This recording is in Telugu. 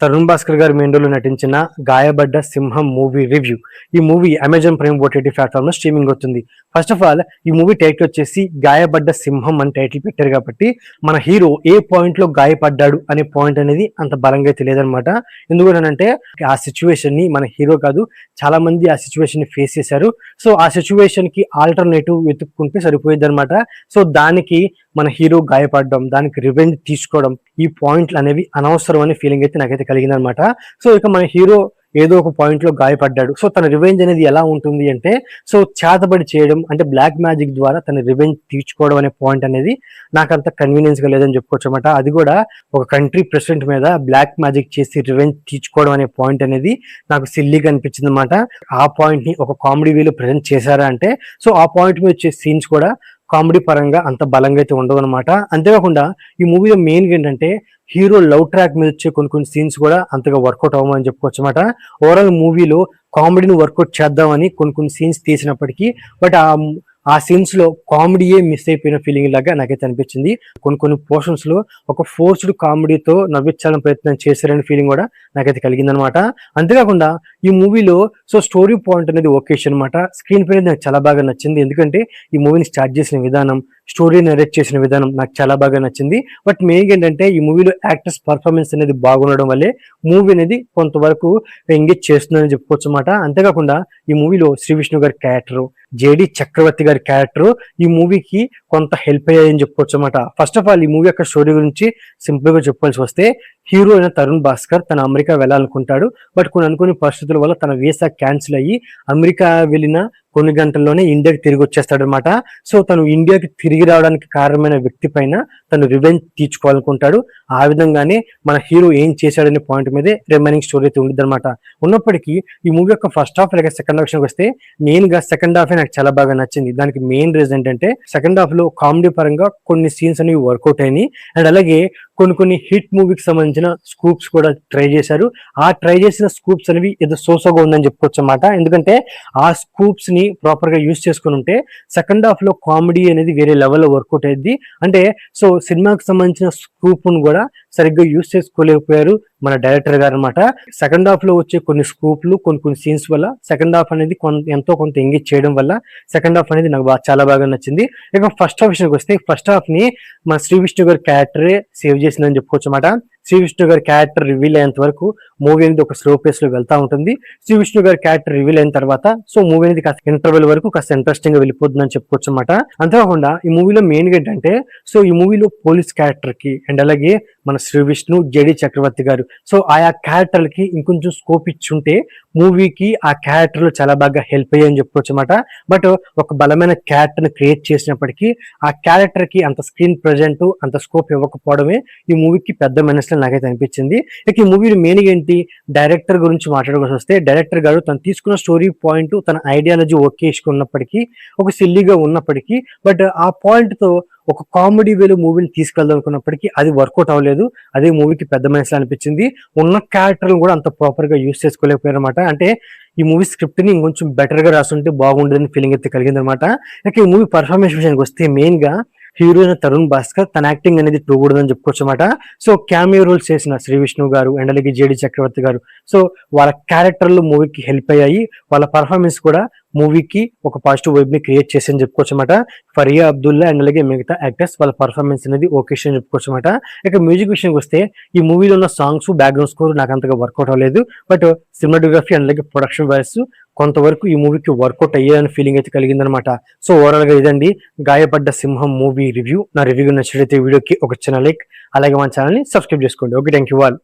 తరుణ్ భాస్కర్ గారు మెయిన్ రోల్ లో నటించిన గాయబడ్డ సింహం మూవీ రివ్యూ. ఈ movie Amazon prime OTT platform లో స్ట్రీమింగ్ అవుతుంది. ఫస్ట్ ఆఫ్ ఆల్ ఈ మూవీ టైటిల్ వచ్చేసి గాయబడ్డ సింహం అని టైటిల్ పెట్టారు కాబట్టి మన హీరో ఏ పాయింట్ లో గాయపడ్డాడు అనే పాయింట్ అనేది అంత బలంగా తెలియదనమాట. ఎందుకంటే ఆ సిచ్యువేషన్ ని మన హీరో కాదు చాలా మంది ఆ సిచ్యువేషన్ ని ఫేస్ చేశారు. సో ఆ సిచ్యువేషన్ కి ఆల్టర్నేటివ్ వెతుక్కుంటే సరిపోయేది అనమాట. సో దానికి మన హీరో గాయపడడం, దానికి రివెంజ్ తీసుకోవడం, ఈ పాయింట్లు అనేవి అనవసరం అనే ఫీలింగ్ అయితే నాకైతే కలిగింది అనమాట. సో ఇక మన హీరో ఏదో ఒక పాయింట్ లో గాయపడ్డాడు. సో తన రివెంజ్ అనేది ఎలా ఉంటుంది అంటే, సో చేతబడి చేయడం అంటే బ్లాక్ మ్యాజిక్ ద్వారా తన రివెంజ్ తీర్చుకోవడం అనే పాయింట్ అనేది నాకు అంత కన్వీనియన్స్ గా లేదని చెప్పుకోవచ్చు అనమాట. అది కూడా ఒక కంట్రీ ప్రెసిడెంట్ మీద బ్లాక్ మ్యాజిక్ చేసి రివెంజ్ తీర్చుకోవడం అనే పాయింట్ అనేది నాకు సిల్లీగా అనిపించింది అనమాట. ఆ పాయింట్ ని ఒక కామెడీ వేలో ప్రెజెంట్ చేశారా అంటే, సో ఆ పాయింట్ మీద వచ్చే సీన్స్ కూడా కామెడీ పరంగా అంత బలంగా అయితే ఉండవు అనమాట. అంతేకాకుండా ఈ మూవీలో మెయిన్ ఏంటంటే హీరో లవ్ ట్రాక్ మీద వచ్చే కొన్ని సీన్స్ కూడా అంతగా వర్కౌట్ అవ్వమని చెప్పుకోవచ్చు అనమాట. ఓవరాల్ మూవీలో కామెడీని వర్కౌట్ చేద్దామని కొన్ని సీన్స్ తీసినప్పటికీ బట్ ఆ సీన్స్ లో కామెడీయే మిస్ అయిపోయిన ఫీలింగ్ లాగా నాకైతే అనిపించింది. కొన్ని పోర్షన్స్ లో ఒక ఫోర్స్డ్ కామెడీతో నవ్వించాలని ప్రయత్నం చేశారనే ఫీలింగ్ కూడా నాకైతే కలిగిందనమాట. అంతేకాకుండా ఈ మూవీలో సో స్టోరీ పాయింట్ అనేది ఒకేషన్ అనమాట. స్క్రీన్ ప్లే నాకు చాలా బాగా నచ్చింది. ఎందుకంటే ఈ మూవీని స్టార్ట్ చేసిన విధానం, స్టోరీ నరేట్ చేసిన విధానం నాకు చాలా బాగా నచ్చింది. బట్ మెయిన్ ఏంటంటే ఈ మూవీలో యాక్టర్స్ పర్ఫార్మెన్స్ అనేది బాగుండడం వల్లే మూవీ అనేది కొంతవరకు ఎంగేజ్ చేస్తుందని చెప్పుకోవచ్చు అనమాట. అంతేకాకుండా ఈ మూవీలో శ్రీ విష్ణు గారి క్యారెక్టర్, జేడి చక్రవర్తి గారి క్యారెక్టర్ ఈ మూవీకి కొంత హెల్ప్ అయ్యాయని చెప్పుకోవచ్చు అనమాట. ఫస్ట్ ఆఫ్ ఆల్ ఈ మూవీ యొక్క స్టోరీ గురించి సింపుల్ గా చెప్పాల్సి వస్తే, హీరో అయిన తరుణ్ భాస్కర్ తన అమెరికా వెళ్ళాలనుకుంటాడు. బట్ కొన్ని పరిస్థితుల వల్ల తన వీసా క్యాన్సిల్ అయ్యి అమెరికా వెళ్ళిన కొన్ని గంటల్లోనే ఇండియాకి తిరిగి వచ్చేస్తాడు అనమాట. సో తను ఇండియాకి తిరిగి రావడానికి కారణమైన వ్యక్తి పైన తను రివెంజ్ తీర్చుకోవాలనుకుంటాడు. ఆ విధంగానే మన హీరో ఏం చేశాడనే పాయింట్ మీదే రిమైనింగ్ స్టోరీ అయితే ఉంది అనమాట. ఉన్నప్పటికీ ఈ మూవీ యొక్క ఫస్ట్ హాఫ్ అలాగే సెకండ్ హాఫ్ వస్తే మెయిన్ గా సెకండ్ హాఫ్ నాకు చాలా బాగా నచ్చింది. దానికి మెయిన్ రీజన్ ఏంటంటే సెకండ్ హాఫ్ లో కామెడీ పరంగా కొన్ని సీన్స్ అనేవి వర్కౌట్ అయినాయి. అండ్ అలాగే కొన్ని హిట్ మూవీకి సంబంధించిన స్కూప్స్ కూడా ట్రై చేశారు. ఆ ట్రై చేసిన స్కూప్స్ అనేవి ఏదో సోసోగా ఉందని చెప్పుకోవచ్చు అన్నమాట. ఎందుకంటే ఆ స్కూప్స్ ని ప్రాపర్ గా యూజ్ చేసుకుని ఉంటే సెకండ్ హాఫ్ లో కామెడీ అనేది వేరే లెవెల్లో వర్కౌట్ అయ్యింది. అంటే సో సినిమాకి సంబంధించిన స్కూప్ ను కూడా సరిగ్గా యూజ్ చేసుకోలేకపోయారు మన డైరెక్టర్ గారు అనమాట. సెకండ్ హాఫ్ లో వచ్చే కొన్ని స్కూప్లు కొన్ని సీన్స్ వల్ల సెకండ్ హాఫ్ అనేది ఎంతో కొంత ఎంగేజ్ చేయడం వల్ల సెకండ్ హాఫ్ అనేది నాకు చాలా బాగా నచ్చింది. ఇక ఫస్ట్ హాఫ్ విషయానికి వస్తే ఫస్ట్ హాఫ్ ని మన శ్రీ విష్ణు గారి క్యారెక్టరే సేవ్ చేసిందని చెప్పుకోవచ్చు అనమాట. శ్రీ విష్ణు గారి క్యారెక్టర్ రివీల్ అయ్యేంత వరకు మూవీ అనేది ఒక స్లో పేస్ లో వెళ్తా ఉంటుంది. శ్రీ విష్ణు గారి క్యారెక్టర్ రివీల్ అయిన తర్వాత సో మూవీ అనేది కాస్త ఇంటర్వెల్ వరకు కాస్త ఇంట్రెస్టింగ్ గా వెళ్ళిపోతుందని చెప్పుకోవచ్చు అనమాట. అంతేకాకుండా ఈ మూవీలో మెయిన్ గా ఏంటంటే సో ఈ మూవీలో పోలీస్ క్యారెక్టర్ కి అండ్ అలాగే మన శ్రీ విష్ణు, జేడి చక్రవర్తి గారు సో ఆయా క్యారెక్టర్లకి ఇంకొంచెం స్కోప్ ఇచ్చుంటే మూవీకి ఆ క్యారెక్టర్లు చాలా బాగా హెల్ప్ అయ్యాయని చెప్పుకోవచ్చు అనమాట. బట్ ఒక బలమైన క్యారెక్టర్ ని క్రియేట్ చేసినప్పటికీ ఆ క్యారెక్టర్ కి అంత స్క్రీన్ ప్రెజెంట్ అంత స్కోప్ ఇవ్వకపోవడమే ఈ మూవీకి పెద్ద మైనస్ నాకైతే అనిపించింది. ఇక ఈ మూవీ మెయిన్ ఏంటి, డైరెక్టర్ గురించి మాట్లాడుకోవాల్సి వస్తే డైరెక్టర్ గారు తను తీసుకున్న స్టోరీ పాయింట్ తన ఐడియాలజీ ఒకేసుకున్నప్పటికీ ఒక సిల్లీగా ఉన్నప్పటికీ బట్ ఆ పాయింట్ తో ఒక కామెడీ వేలో మూవీని తీసుకెళ్దాం అనుకున్నప్పటికీ అది వర్కౌట్ అవ్వలేదు. అదే మూవీకి పెద్ద మైనస్ అనిపించింది. ఉన్న క్యారెక్టర్లు కూడా అంత ప్రాపర్ గా యూజ్ చేసుకోలేకపోయారు అనమాట. అంటే ఈ మూవీ స్క్రిప్ట్ ని ఇంకొంచెం బెటర్ గా రాస్తుంటే బాగుండదని ఫీలింగ్ అయితే కలిగింది అనమాట. ఇక ఈ మూవీ పర్ఫార్మెన్స్ విషయానికి వస్తే మెయిన్ గా హీరోయిన్ తరుణ్ భాస్కర్ తన యాక్టింగ్ అనేది పోకూడదని చెప్పుకోవచ్చు అనమాట. సో క్యామియో రోల్స్ చేసిన శ్రీ విష్ణు గారు అండ్ అలాగే జేడి చక్రవర్తి గారు సో వాళ్ళ క్యారెక్టర్లు మూవీకి హెల్ప్ అయ్యాయి. వాళ్ళ పర్ఫార్మెన్స్ కూడా మూవీకి ఒక పాజిటివ్ వైబ్ ని క్రియేట్ చేసి చెప్పుకోవచ్చు అనమాట. ఫరియా అబ్దుల్లా అండ్ అలాగే మిగతా యాక్టర్స్ వాళ్ళ పర్ఫార్మెన్స్ అనేది ఓకేషన్ అని చెప్పుకోవచ్చు అనమాట. ఇక మ్యూజిక్ విషయానికి వస్తే ఈ మూవీలో ఉన్న సాంగ్స్, బ్యాక్గ్రౌండ్ స్కోర్ నాకు అంతగా వర్కౌట్ అవ్వలేదు. బట్ సినిమాటోగ్రఫీ అండ్ అలాగే ప్రొడక్షన్ వైస్ కొంతవరకు ఈ మూవీకి వర్కౌట్ అయ్యాయని ఫీలింగ్ అయితే కలిగిందనమాట. సో ఓవరాల్ గా ఇదండి గాయపడ్డ సింహం మూవీ రివ్యూ. నా రివ్యూ నచ్చినట్లయితే వీడియోకి ఒక చిన్న లైక్ అలాగే మన ఛానల్ ని సబ్స్క్రైబ్ చేసుకోండి. Okay, thank you all.